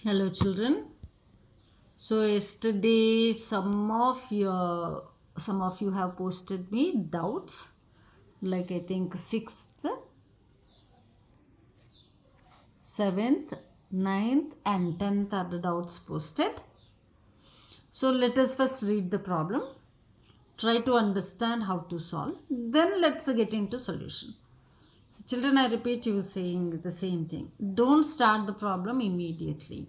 Hello children. So yesterday some of you have posted me doubts, like I think 6th, 7th, 9th and 10th are the doubts posted. So let us first read the problem, try to understand how to solve, then let's get into solution. So children, I repeat you saying the same thing. Don't start the problem immediately.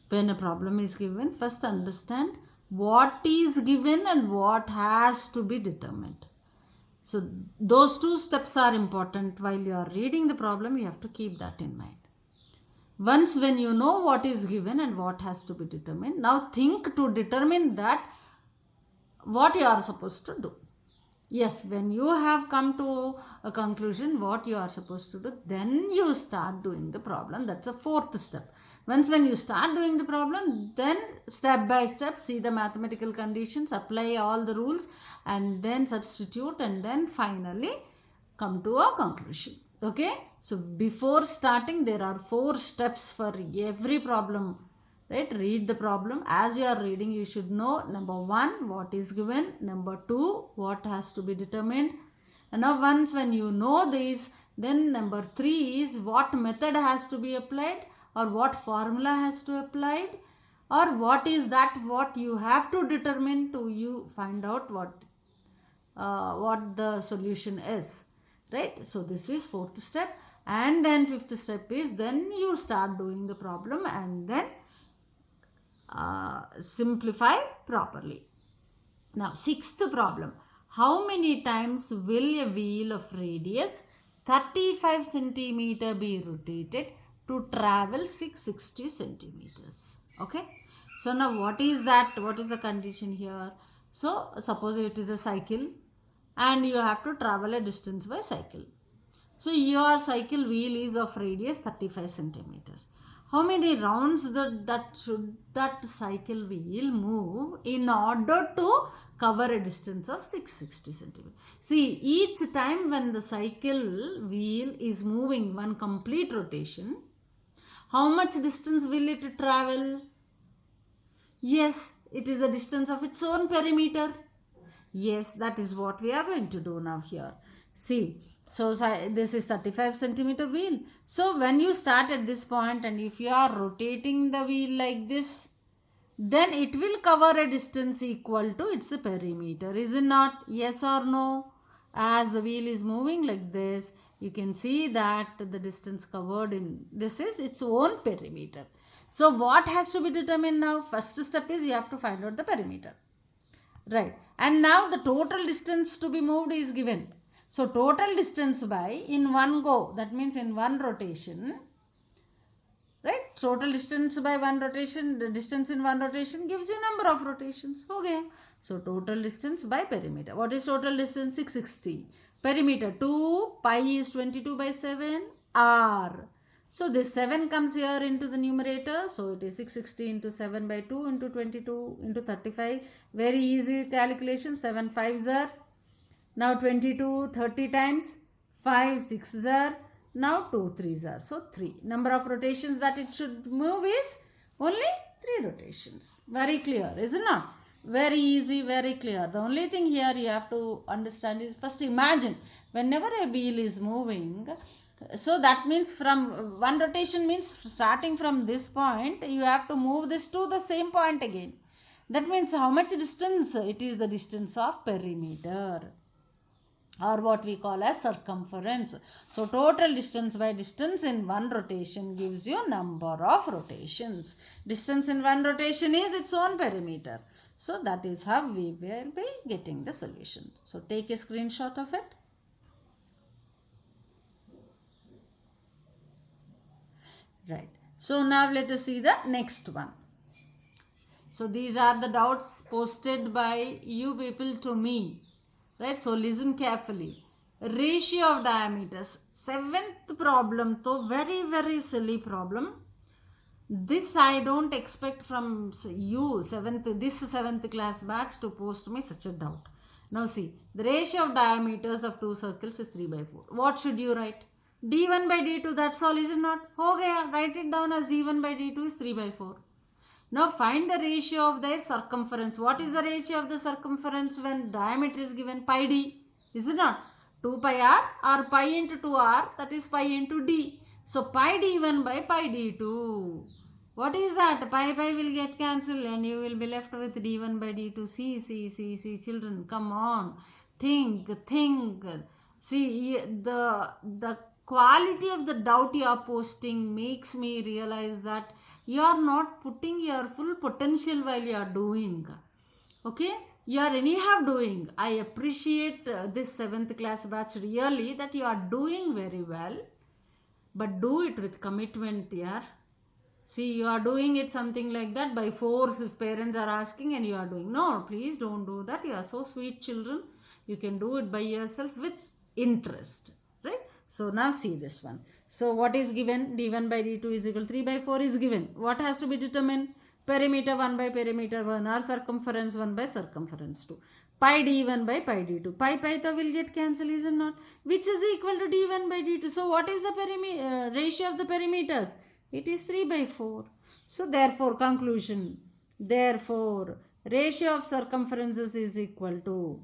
When a problem is given, first understand what is given and what has to be determined. So those two steps are important. While you are reading the problem, you have to keep that in mind. Once when you know what is given and what has to be determined, now think to determine that what you are supposed to do. Yes, when you have come to a conclusion what you are supposed to do, then you start doing the problem. That's the fourth step. Once when you start doing the problem, then step by step see the mathematical conditions, apply all the rules, and then substitute, and then finally come to a conclusion. Okay, so before starting there are four steps for every problem, right? Read the problem. As you are reading, you should know, number one, what is given, number two, what has to be determined. And now once when you know this, then number three is what method has to be applied, or what formula has to be applied, or what is that what you have to determine to you find out what the solution is, right? So this is fourth step. And then fifth step is then you start doing the problem, and then simplify properly. Now, sixth problem. How many times will a wheel of radius 35 centimeter be rotated to travel 660 centimeters? Okay. So, now what is that? What is the condition here? So, suppose it is a cycle and you have to travel a distance by cycle. So your cycle wheel is of radius 35 centimeters. How many rounds should that cycle wheel move in order to cover a distance of 660 centimeters? See, each time when the cycle wheel is moving one complete rotation, how much distance will it travel? Yes, it is the distance of its own perimeter. Yes, that is what we are going to do now here. See, so this is 35 centimeter wheel. So when you start at this point and if you are rotating the wheel like this, then it will cover a distance equal to its perimeter. Is it not? Yes or no? As the wheel is moving like this, you can see that the distance covered in this is its own perimeter. So what has to be determined now? First step is you have to find out the perimeter. Right. And now the total distance to be moved is given. So total distance by in one go, that means in one rotation, right? Total distance by one rotation, the distance in one rotation gives you number of rotations. Okay. So total distance by perimeter. What is total distance? 660. Perimeter 2, pi is 22 by 7, r. So this 7 comes here into the numerator. So it is 660 into 7 by 2 into 22 into 35. Very easy calculation. 7 5s are. Now 22 30 times. 5 6s are. Now 2 3s are. So 3. Number of rotations that it should move is only 3 rotations. Very clear, is it not? Very easy, very clear. The only thing here you have to understand is, first imagine whenever a wheel is moving, so that means from one rotation means starting from this point you have to move this to the same point again. That means how much distance? It is the distance of perimeter, or what we call as circumference. So total distance by distance in one rotation gives you number of rotations. Distance in one rotation is its own perimeter. So that is how we will be getting the solution. So take a screenshot of it. Right. So now let us see the next one. So these are the doubts posted by you people to me. Right. So listen carefully. Ratio of diameters. Seventh problem. So very silly problem. This I don't expect from you, this seventh class batch, to post me such a doubt. Now see, the ratio of diameters of two circles is 3 by 4. What should you write? d1 by d2, that's all, is it not? हो गया. Write it down as d1 by d2 is 3 by 4. Now find the ratio of their circumference. What is the ratio of the circumference when diameter is given? Pi d. Is it not? 2 pi r or pi into 2r, that is pi into d. So pi d1 by pi d2. What is that? Pi will get cancelled and you will be left with d1 by d2. See, children, come on. Think. See, the quality of the doubt you are posting makes me realize that you are not putting your full potential while you are doing. Okay? You are anyhow doing. I appreciate this 7th class batch really, that you are doing very well. But do it with commitment, yeah. See, you are doing it something like that by force if parents are asking and you are doing. No, please don't do that. You are so sweet children. You can do it by yourself with interest. Right? So now see this one. So what is given? d1 by d2 is equal to 3 by 4 is given. What has to be determined? Perimeter 1 by perimeter 1 or circumference 1 by circumference 2. Pi d1 by pi d2. Pi will get cancelled, is it not? Which is equal to d1 by d2. So what is the ratio of the perimeters? It is 3 by 4. So therefore, conclusion. Therefore, ratio of circumferences is equal to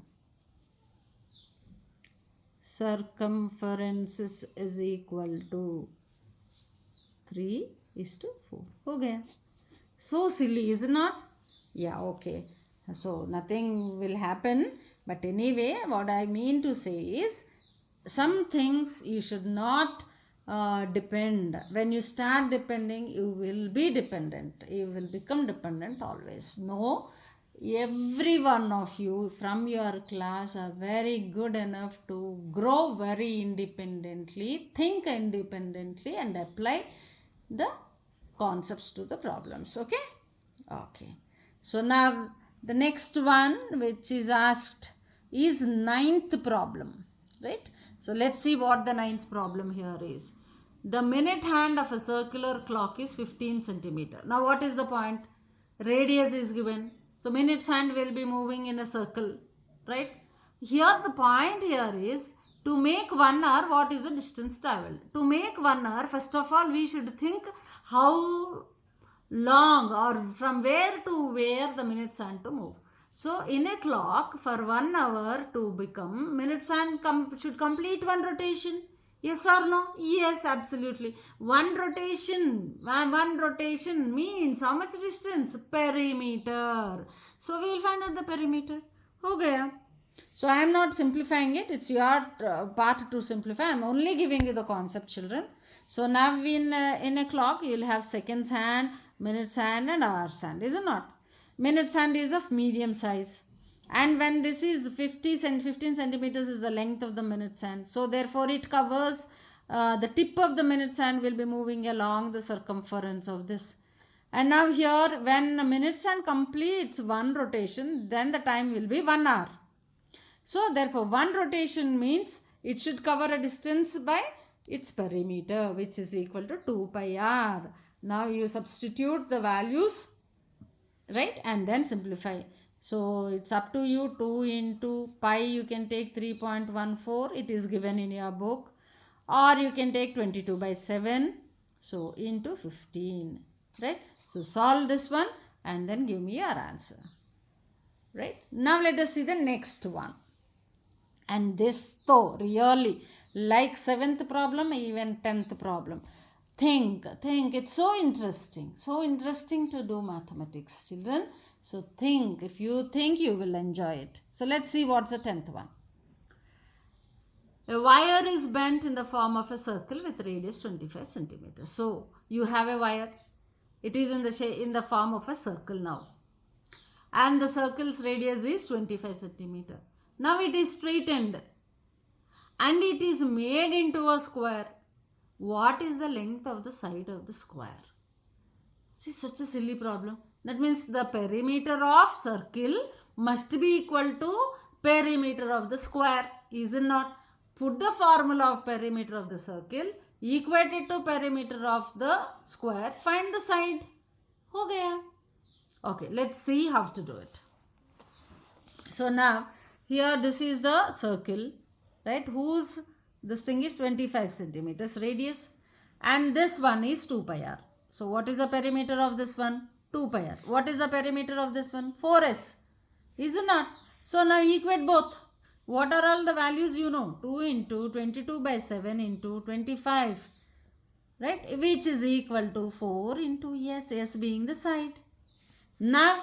circumferences is equal to 3:4. Okay. So silly, is it not? Yeah, okay. So nothing will happen. But anyway, what I mean to say is, some things you should not depend. When you start depending, you will be dependent. You will become dependent always. No, every one of you from your class are very good enough to grow very independently, think independently, and apply the concepts to the problems. Okay. So now the next one which is asked is 9th problem, right? So let's see what the 9th problem here is. The minute hand of a circular clock is 15 centimeter. Now what is the point? Radius is given. So minute's hand will be moving in a circle, right? Here the point here is, to make 1 hour, what is the distance traveled? To make 1 hour, first of all, we should think how long or from where to where the minute's hand to move. So in a clock, for 1 hour to become, minute's hand should complete 1 rotation. Yes or no? Yes, absolutely. One rotation means how much distance? Perimeter. So we will find out the perimeter. Okay. So I am not simplifying it. It's your part to simplify. I am only giving you the concept, children. So now in a clock, you will have seconds hand, minutes hand and hours hand. Is it not? Minutes hand is of medium size. And when this is 15 centimeters is the length of the minute's hand. So therefore it covers the tip of the minute's hand will be moving along the circumference of this. And now here when the minute's hand completes 1 rotation, then the time will be 1 hour. So therefore 1 rotation means it should cover a distance by its perimeter, which is equal to 2 pi r. Now you substitute the values, right, and then simplify. So it's up to you. 2 into pi, you can take 3.14. It is given in your book. Or you can take 22 by 7. So into 15. Right. So solve this one and then give me your answer. Right. Now let us see the next one. And this though really like 7th problem, even 10th problem. Think. It's so interesting to do mathematics, children. So think. If you think, you will enjoy it. So let's see what's the 10th one. A wire is bent in the form of a circle with radius 25 centimeters. So you have a wire. It is in the form of a circle now. And the circle's radius is 25 centimeters. Now it is straightened. And it is made into a square. What is the length of the side of the square? See, such a silly problem. That means the perimeter of circle must be equal to perimeter of the square. Is it not? Put the formula of perimeter of the circle, equate it to perimeter of the square, find the side. Ho gaya. Okay, let's see how to do it. So now, here this is the circle, right, whose This thing is 25 centimeters radius. And this one is 2 pi r. So what is the perimeter of this one? 2 pi r. What is the perimeter of this one? 4s. Is it not? So now equate both. What are all the values you know? 2 into 22 by 7 into 25. Right? Which is equal to 4 into s. S being the side. Now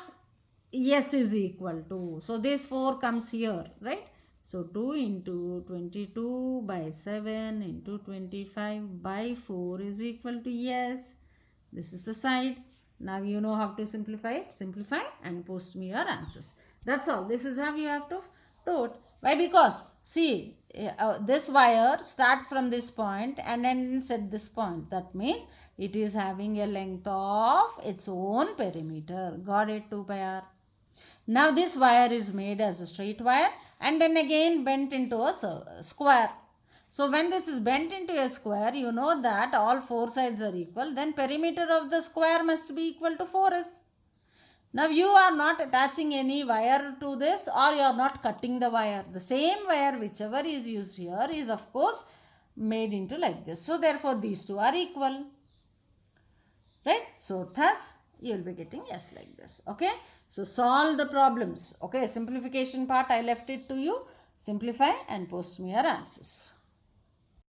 s is equal to. So this 4 comes here. Right? So 2 into 22 by 7 into 25 by 4 is equal to yes. This is the side. Now you know how to simplify it. Simplify and post me your answers. That's all. This is how you have to do it. Why? Because see, this wire starts from this point and ends at this point. That means it is having a length of its own perimeter. Got it? 2 pi r. Now this wire is made as a straight wire and then again bent into a square. So when this is bent into a square, you know that all four sides are equal. Then perimeter of the square must be equal to 4s. Now you are not attaching any wire to this or you are not cutting the wire. The same wire whichever is used here is of course made into like this. So therefore these two are equal. Right? So thus you will be getting yes like this. Okay? So solve the problems. Okay? Simplification part I left it to you. Simplify and post me your answers.